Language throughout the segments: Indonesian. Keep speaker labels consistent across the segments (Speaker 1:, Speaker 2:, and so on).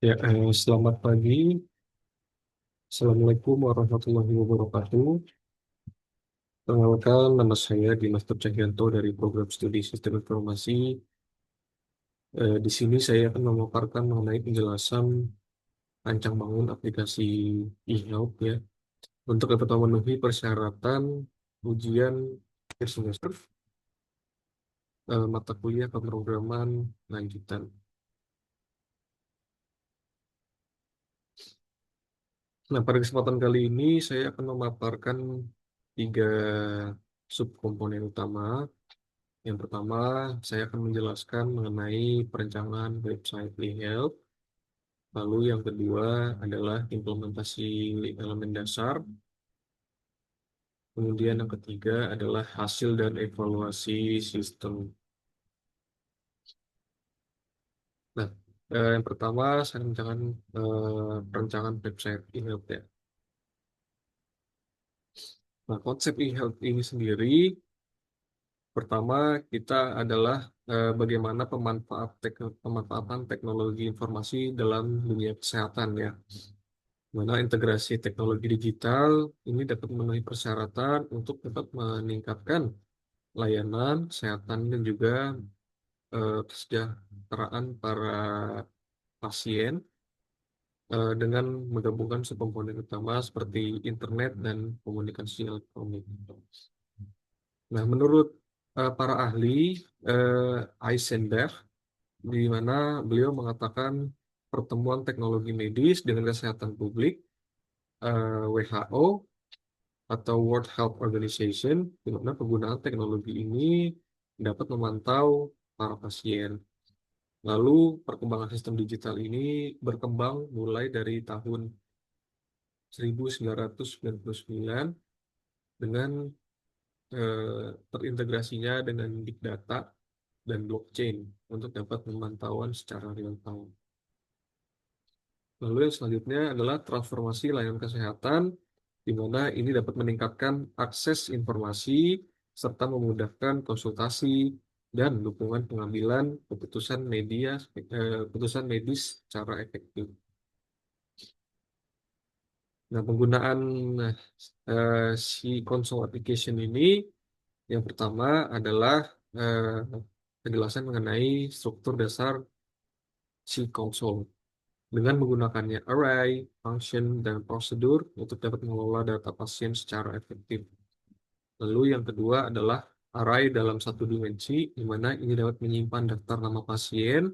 Speaker 1: Ya, selamat pagi. Assalamualaikum warahmatullahi wabarakatuh. Perkenalkan, nama saya Dimas Cahyanto dari Program Studi Sistem Informasi. Di sini saya akan memaparkan mengenai penjelasan rancang bangun aplikasi e-health ya, untuk dapat memenuhi persyaratan ujian akhir semester mata kuliah pemrograman lanjutan. Nah, pada kesempatan kali ini saya akan memaparkan tiga subkomponen utama. Yang pertama, saya akan menjelaskan mengenai perencanaan website eHealth. Lalu yang kedua adalah implementasi elemen dasar. Kemudian yang ketiga adalah hasil dan evaluasi sistem. Nah, yang pertama saya menjelaskan perencanaan website eHealth ya. Nah, konsep eHealth ini sendiri, pertama kita adalah bagaimana pemanfaatan teknologi informasi dalam dunia kesehatan ya. Mana integrasi teknologi digital ini dapat memenuhi persyaratan untuk dapat meningkatkan layanan kesehatan dan juga kesejahteraan para pasien dengan menggabungkan subkomponen utama seperti internet dan komunikasi elektronik. Nah, menurut para ahli Eisenberg, di mana beliau mengatakan pertemuan teknologi medis dengan kesehatan publik WHO atau World Health Organization, di mana penggunaan teknologi ini dapat memantau para pasien. Lalu perkembangan sistem digital ini berkembang mulai dari tahun 1999 dengan terintegrasinya dengan big data dan blockchain untuk dapat pemantauan secara real time. Lalu yang selanjutnya adalah transformasi layanan kesehatan, di mana ini dapat meningkatkan akses informasi serta memudahkan konsultasi dan dukungan pengambilan keputusan medis secara efektif. Nah, penggunaan si console application ini yang pertama adalah penjelasan mengenai struktur dasar si console dengan menggunakannya array, function, dan prosedur untuk dapat mengelola data pasien secara efektif. Lalu yang kedua adalah array dalam satu dimensi, di mana ini dapat menyimpan daftar nama pasien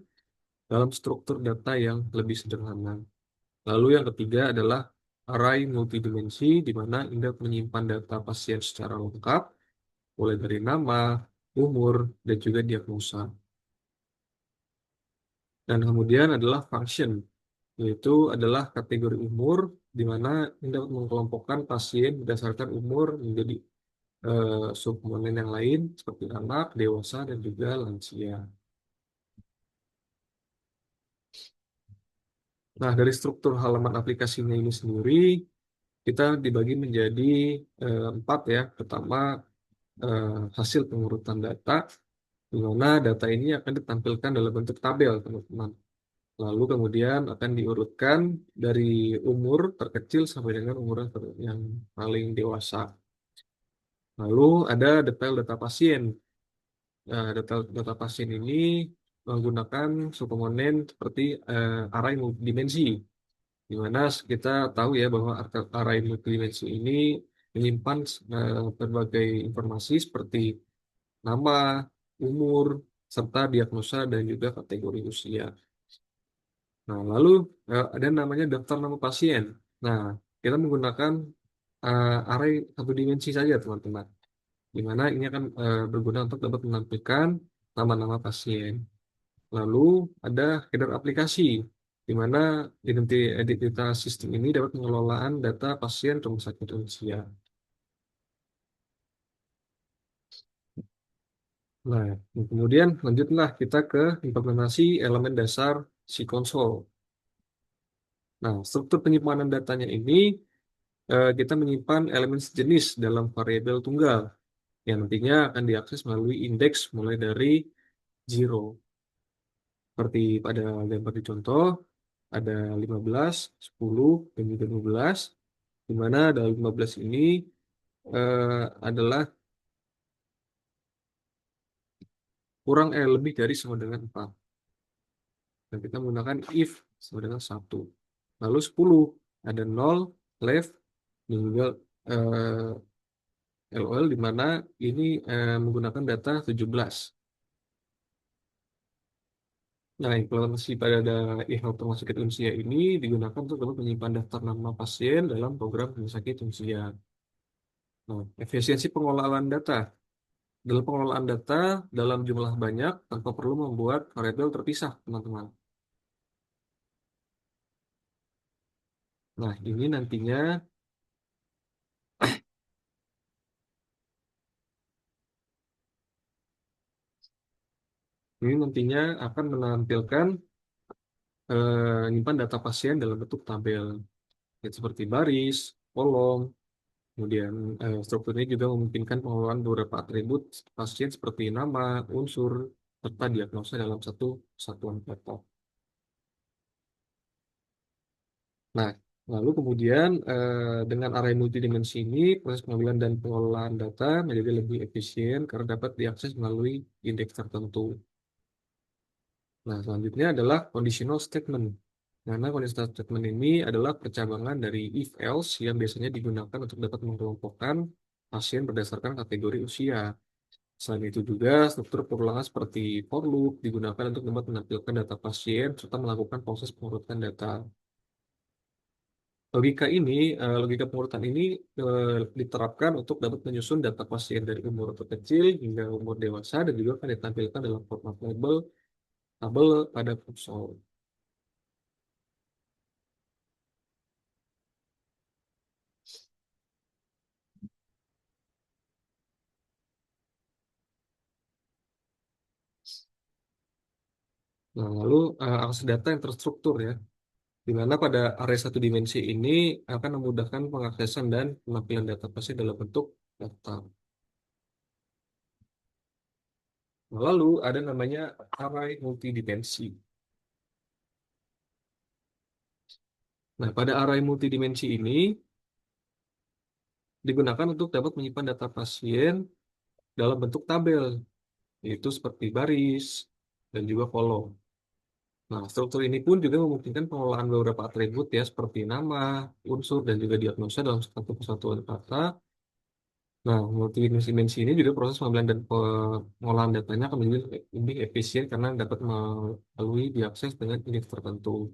Speaker 1: dalam struktur data yang lebih sederhana. Lalu yang ketiga adalah array multidimensi, di mana ini dapat menyimpan data pasien secara lengkap, mulai dari nama, umur, dan juga diagnosa. Dan kemudian adalah function, yaitu adalah kategori umur, di mana ini dapat mengelompokkan pasien berdasarkan umur menjadi subkomponen yang lain, seperti anak, dewasa, dan juga lansia. Nah, dari struktur halaman aplikasinya ini sendiri, kita dibagi menjadi empat ya. Pertama, hasil pengurutan data, di mana data ini akan ditampilkan dalam bentuk tabel, teman-teman. Lalu kemudian akan diurutkan dari umur terkecil sampai dengan umur yang paling dewasa. Lalu ada detail data pasien. Nah, detail data pasien ini menggunakan subkomponen seperti array multidimensi, di mana kita tahu ya bahwa array multidimensi ini menyimpan berbagai informasi seperti nama, umur, serta diagnosa dan juga kategori usia. Nah, lalu ada namanya daftar nama pasien. Nah, kita menggunakan array satu dimensi saja, teman-teman. Di mana ini akan berguna untuk dapat menampilkan nama-nama pasien. Lalu ada header aplikasi, di mana identitas sistem ini dapat pengelolaan data pasien rumah sakit Indonesia. Nah, kemudian lanjutlah kita ke implementasi elemen dasar si konsol. Nah, struktur penyimpanan datanya ini kita menyimpan elemen sejenis dalam variabel tunggal yang nantinya akan diakses melalui indeks mulai dari zero. Seperti pada gambar di contoh, ada 15, 10, dan juga 12, di mana dalam 15 ini adalah lebih dari sama dengan 4. Dan kita menggunakan if sama dengan 1. Lalu 10, ada 0, left, dan juga LOL, di mana ini menggunakan data 17. Nah, implementasi pada e-health rumah sakit Unsia ini digunakan untuk dapat menyimpan daftar nama pasien dalam program rumah sakit Unsia. Nah, efisiensi pengelolaan data. Dalam pengelolaan data dalam jumlah banyak tanpa perlu membuat variabel terpisah, teman-teman. Nah, ini nantinya akan menampilkan menyimpan data pasien dalam bentuk tabel, yaitu seperti baris, kolom. Kemudian struktur ini juga memungkinkan pengelolaan beberapa atribut pasien seperti nama, unsur, serta diagnosa dalam satu satuan data. Nah, lalu kemudian dengan array multidimensi ini, proses pengambilan dan pengelolaan data menjadi lebih efisien karena dapat diakses melalui indeks tertentu. Nah, selanjutnya adalah conditional statement. Karena conditional statement ini adalah percabangan dari if-else yang biasanya digunakan untuk dapat mengelompokkan pasien berdasarkan kategori usia. Selain itu juga, struktur perulangan seperti for loop digunakan untuk dapat menampilkan data pasien serta melakukan proses pengurutan data. Logika pengurutan ini diterapkan untuk dapat menyusun data pasien dari umur terkecil hingga umur dewasa dan juga akan ditampilkan dalam format label tabel pada konsol. Nah, lalu akses data yang terstruktur ya, di mana pada array satu dimensi ini akan memudahkan pengaksesan dan penampilan data pasien dalam bentuk data. Nah, lalu ada namanya array multidimensi. Nah, pada array multidimensi ini digunakan untuk dapat menyimpan data pasien dalam bentuk tabel, yaitu seperti baris dan juga kolom. Nah, struktur ini pun juga memungkinkan pengelolaan beberapa atribut ya, seperti nama, unsur, dan juga diagnosa dalam satu kesatuan kata. Nah, multidimensi ini juga proses pengambilan dan pengolahan datanya akan menjadi lebih efisien karena dapat melalui diakses dengan indeks tertentu.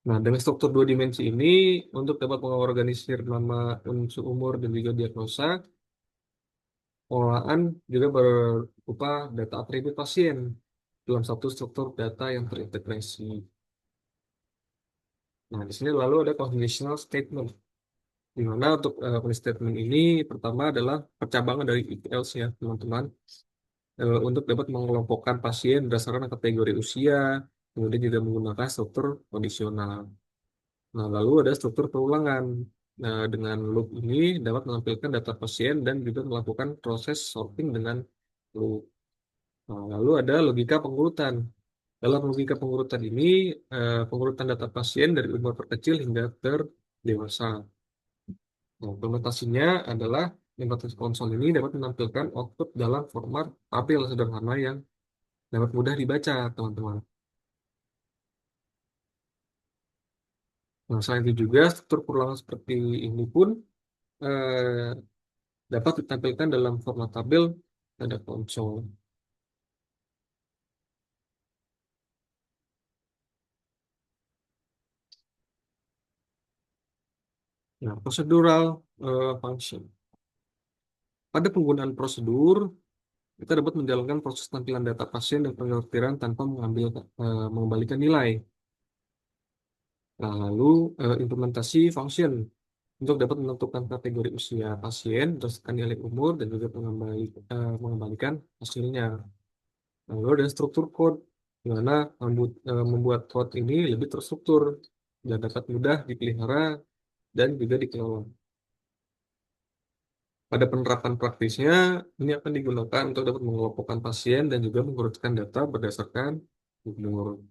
Speaker 1: Nah, dengan struktur dua dimensi ini, untuk dapat mengorganisir nama, unsur, umur, dan juga diagnosa, pengolahan juga berupa data atribut pasien dalam satu struktur data yang terintegrasi. Nah, di sini lalu ada conditional statement, di mana untuk conditional statement ini pertama adalah percabangan dari if else ya, teman-teman, untuk dapat mengelompokkan pasien berdasarkan kategori usia, kemudian juga menggunakan struktur kondisional. Nah, lalu ada struktur perulangan. Nah, dengan loop ini dapat menampilkan data pasien dan juga melakukan proses sorting dengan loop. Nah, lalu ada logika pengurutan. Dalam logika pengurutan ini, pengurutan data pasien dari umur terkecil hingga terdewasa. Nah, implementasinya adalah implementasi konsol ini dapat menampilkan output dalam format tabel sederhana yang dapat mudah dibaca, teman-teman. Nah, selain itu juga struktur perulangan seperti ini pun eh, dapat ditampilkan dalam format tabel pada konsol. Nah, procedural function. Pada penggunaan prosedur, kita dapat menjalankan proses tampilan data pasien dan penyortiran tanpa mengembalikan nilai. Nah, lalu implementasi function untuk dapat menentukan kategori usia pasien berdasarkan nilai umur dan juga mengembalikan hasilnya. Lalu ada struktur code, di mana membuat code ini lebih terstruktur dan dapat mudah dipelihara dan juga dikelola. Pada penerapan praktisnya, ini akan digunakan untuk dapat mengelompokkan pasien dan juga mengurutkan data berdasarkan umur.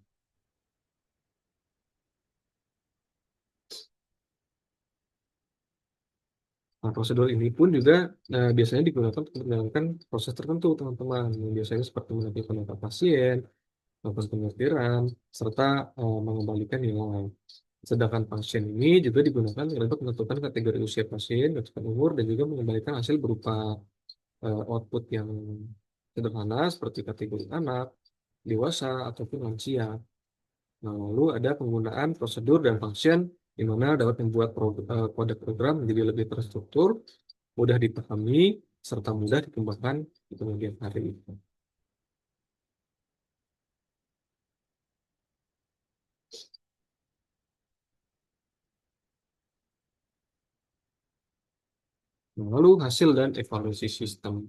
Speaker 1: Nah, prosedur ini pun juga biasanya digunakan untuk menjalankan proses tertentu, teman-teman. Yang biasanya seperti menentukan data pasien, melakukan penyetiran, serta mengembalikan nilai. Sedangkan function ini juga digunakan untuk menentukan kategori usia pasien, menentukan umur, dan juga mengembalikan hasil berupa output yang sederhana seperti kategori anak, dewasa, ataupun lansia. Nah, lalu ada penggunaan prosedur dan function di mana dapat membuat kode program menjadi lebih terstruktur, mudah dipahami, serta mudah dikembangkan di kemudian hari. Nah, lalu hasil dan evaluasi sistem.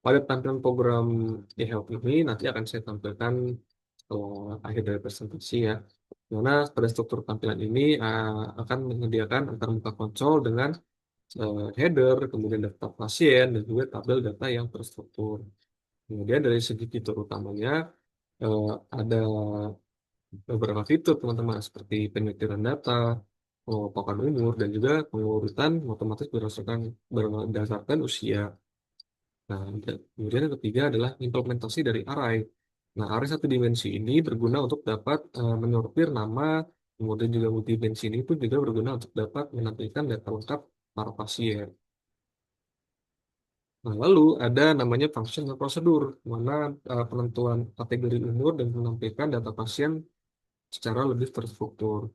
Speaker 1: Pada tampilan program e-health ini nanti akan saya tampilkan akhir dari presentasi ya. Dimana pada struktur tampilan ini akan menyediakan antarmuka konsol dengan header, kemudian daftar pasien, dan juga tabel data yang terstruktur. Kemudian dari segi fitur utamanya eh, ada beberapa fitur teman-teman seperti penyetiran data, pengelompokan umur, dan juga pengurutan otomatis berdasarkan usia. Nah, kemudian yang ketiga adalah implementasi dari array. Nah, array satu dimensi ini berguna untuk dapat menyortir nama, kemudian juga multidimensi ini pun juga berguna untuk dapat menampilkan data lengkap para pasien. Nah, lalu ada namanya function dan prosedur, di mana penentuan kategori umur dan menampilkan data pasien secara lebih terstruktur.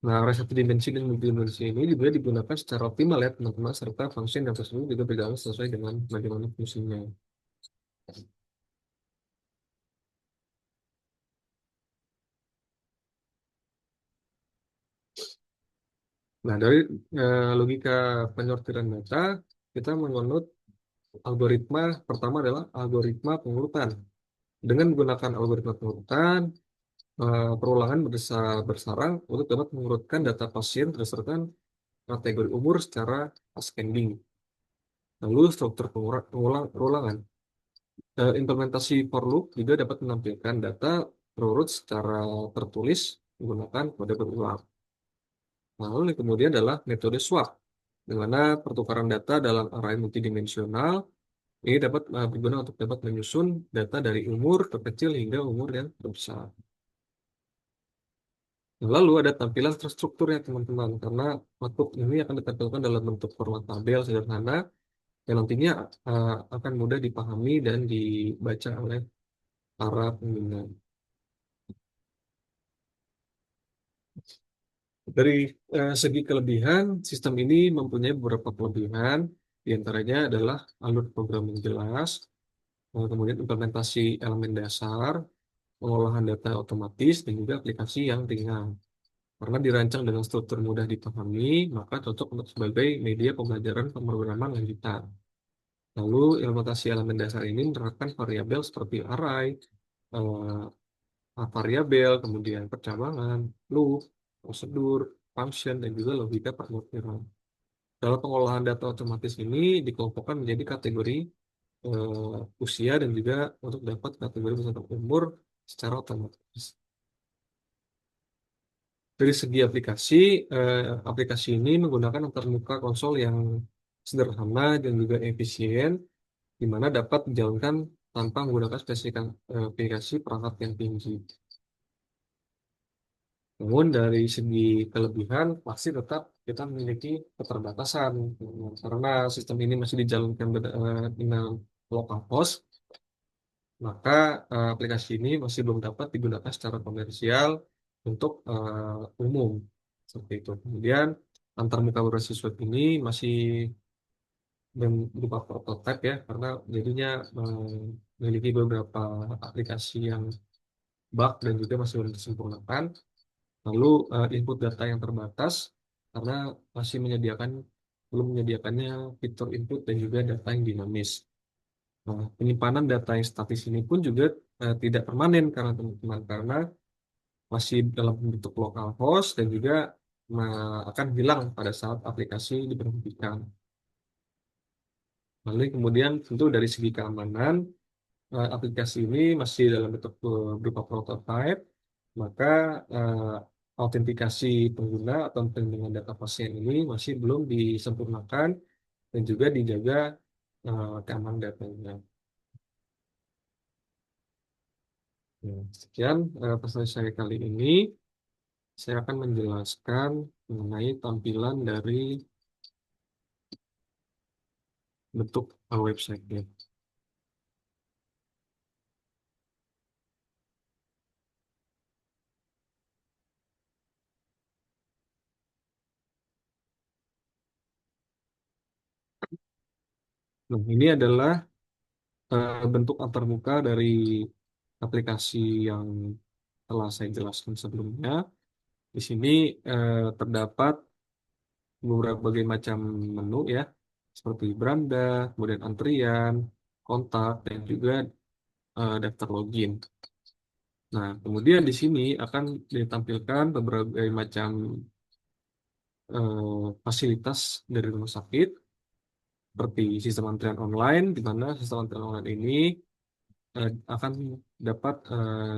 Speaker 1: Nah, array satu dimensi dan multidimensi ini juga digunakan secara optimal ya, teman-teman, serta function dan prosedur juga berjalan sesuai dengan bagaimana fungsinya. Nah, dari logika penyortiran data, kita menganut algoritma pertama adalah algoritma pengurutan. Dengan menggunakan algoritma pengurutan, perulangan bersarang untuk dapat mengurutkan data pasien berdasarkan kategori umur secara ascending. Lalu struktur perulangan. Implementasi for loop juga dapat menampilkan data terurut secara tertulis menggunakan kode berulang. Lalu yang kemudian adalah metode swap, di mana pertukaran data dalam array multidimensional ini dapat berguna untuk dapat menyusun data dari umur terkecil hingga umur yang terbesar. Nah, lalu ada tampilan terstrukturnya teman-teman, karena output ini akan ditampilkan dalam bentuk format tabel sederhana yang nantinya akan mudah dipahami dan dibaca oleh para pengguna. Dari segi kelebihan, sistem ini mempunyai beberapa kelebihan, di antaranya adalah alur program yang jelas, kemudian implementasi elemen dasar, pengolahan data otomatis, dan juga aplikasi yang ringan. Karena dirancang dengan struktur mudah dipahami, maka cocok untuk sebagai media pembelajaran pemrograman lanjutan. Lalu, implementasi elemen dasar ini menerapkan variabel seperti array, variabel, kemudian percabangan, loop, prosedur, function, dan juga logika pengukiran. Dalam pengolahan data otomatis ini dikelompokkan menjadi kategori usia dan juga untuk dapat kategori berdasarkan umur secara otomatis. Dari segi aplikasi, aplikasi ini menggunakan antarmuka konsol yang sederhana dan juga efisien, di mana dapat dijalankan tanpa menggunakan spesifikasi perangkat yang tinggi. Namun dari segi kelebihan, pasti tetap kita memiliki keterbatasan, karena sistem ini masih dijalankan dengan localhost, maka aplikasi ini masih belum dapat digunakan secara komersial untuk umum seperti itu. Kemudian antarmuka berbasis web ini masih berupa prototipe ya, karena jadinya memiliki beberapa aplikasi yang bug dan juga masih belum disempurnakan. Lalu input data yang terbatas karena masih belum menyediakannya fitur input dan juga data yang dinamis. Nah, penyimpanan data yang statis ini pun juga tidak permanen karena teman-teman, karena masih dalam bentuk localhost dan juga akan hilang pada saat aplikasi diberhentikan. Lalu kemudian tentu dari segi keamanan, aplikasi ini masih dalam bentuk berupa prototype, maka eh, autentikasi pengguna atau perlindungan data pasien ini masih belum disempurnakan dan juga dijaga keamanan datanya. Sekian presentasi saya kali ini. Saya akan menjelaskan mengenai tampilan dari bentuk website-nya. Nah, ini adalah bentuk antarmuka dari aplikasi yang telah saya jelaskan sebelumnya. Di sini terdapat berbagai macam menu ya, seperti beranda, kemudian antrian, kontak, dan juga daftar login. Nah, kemudian di sini akan ditampilkan beberapa macam fasilitas dari rumah sakit, seperti sistem antrian online, di mana sistem antrian online ini akan dapat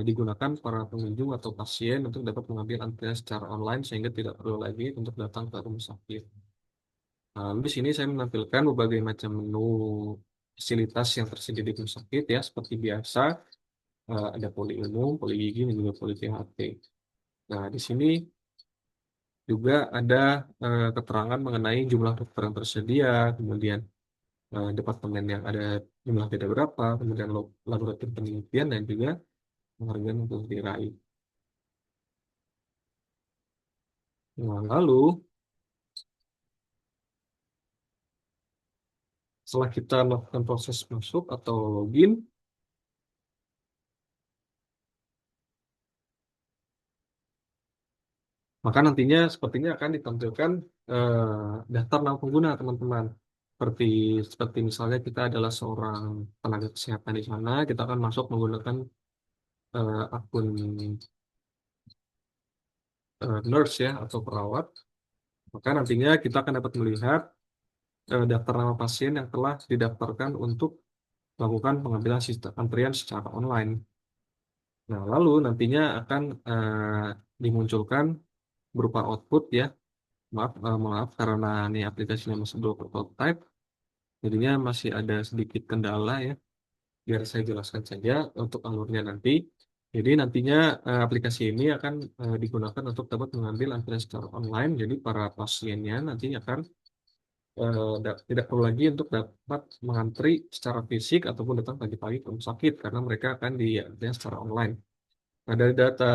Speaker 1: digunakan para pengunjung atau pasien untuk dapat mengambil antrian secara online sehingga tidak perlu lagi untuk datang ke rumah sakit. Nah, lalu di sini saya menampilkan berbagai macam menu fasilitas yang tersedia di rumah sakit ya, seperti biasa ada poli umum, poli gigi, dan juga poli THT. Nah, di sini juga ada keterangan mengenai jumlah dokter yang tersedia, kemudian departemen yang ada jumlah beda berapa, kemudian laboratorium penelitian, dan juga penghargaan untuk diraih. Nah, lalu setelah kita melakukan proses masuk atau login, maka nantinya sepertinya akan ditampilkan daftar nama pengguna teman-teman. Seperti seperti misalnya kita adalah seorang tenaga kesehatan di sana, kita akan masuk menggunakan akun nurse ya atau perawat. Maka nantinya kita akan dapat melihat daftar nama pasien yang telah didaftarkan untuk melakukan pengambilan sistem antrian secara online. Nah, lalu nantinya akan dimunculkan berupa output ya. Maaf karena ini aplikasinya masih belum prototype, jadinya masih ada sedikit kendala ya. Biar saya jelaskan saja untuk alurnya nanti. Jadi nantinya aplikasi ini akan digunakan untuk dapat mengambil antrian secara online. Jadi para pasiennya nanti akan tidak perlu lagi untuk dapat mengantri secara fisik ataupun datang pagi-pagi ke rumah sakit karena mereka akan diantrian secara online. Nah, dari data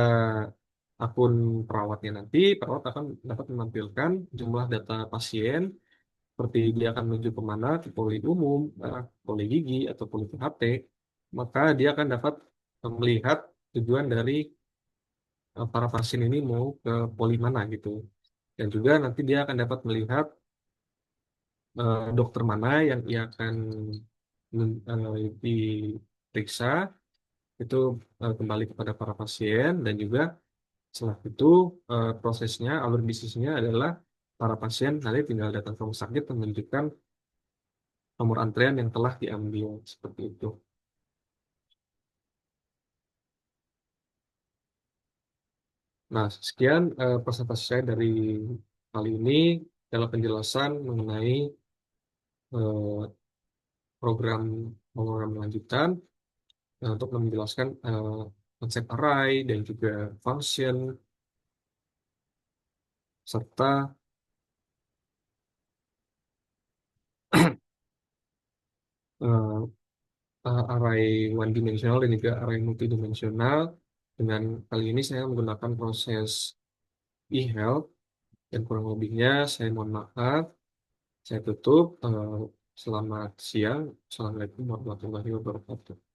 Speaker 1: akun perawatnya nanti, perawat akan dapat menampilkan jumlah data pasien, seperti dia akan menuju kemana, ke poli umum, poli gigi, atau poli THT, maka dia akan dapat melihat tujuan dari para pasien ini mau ke poli mana gitu. Dan juga nanti dia akan dapat melihat dokter mana yang ia akan diperiksa, itu kembali kepada para pasien, dan juga setelah itu prosesnya, alur bisnisnya adalah para pasien nanti tinggal datang ke rumah sakit dan menunjukkan nomor antrean yang telah diambil seperti itu. Nah, sekian presentasi saya dari kali ini dalam penjelasan mengenai eh, program program lanjutan untuk menjelaskan konsep array dan juga function serta eh, array one dimensional dan juga array multidimensional. Dengan kali ini saya menggunakan proses e-health dan kurang lebihnya saya mohon maaf. Saya tutup. Selamat siang. Assalamualaikum warahmatullahi wabarakatuh.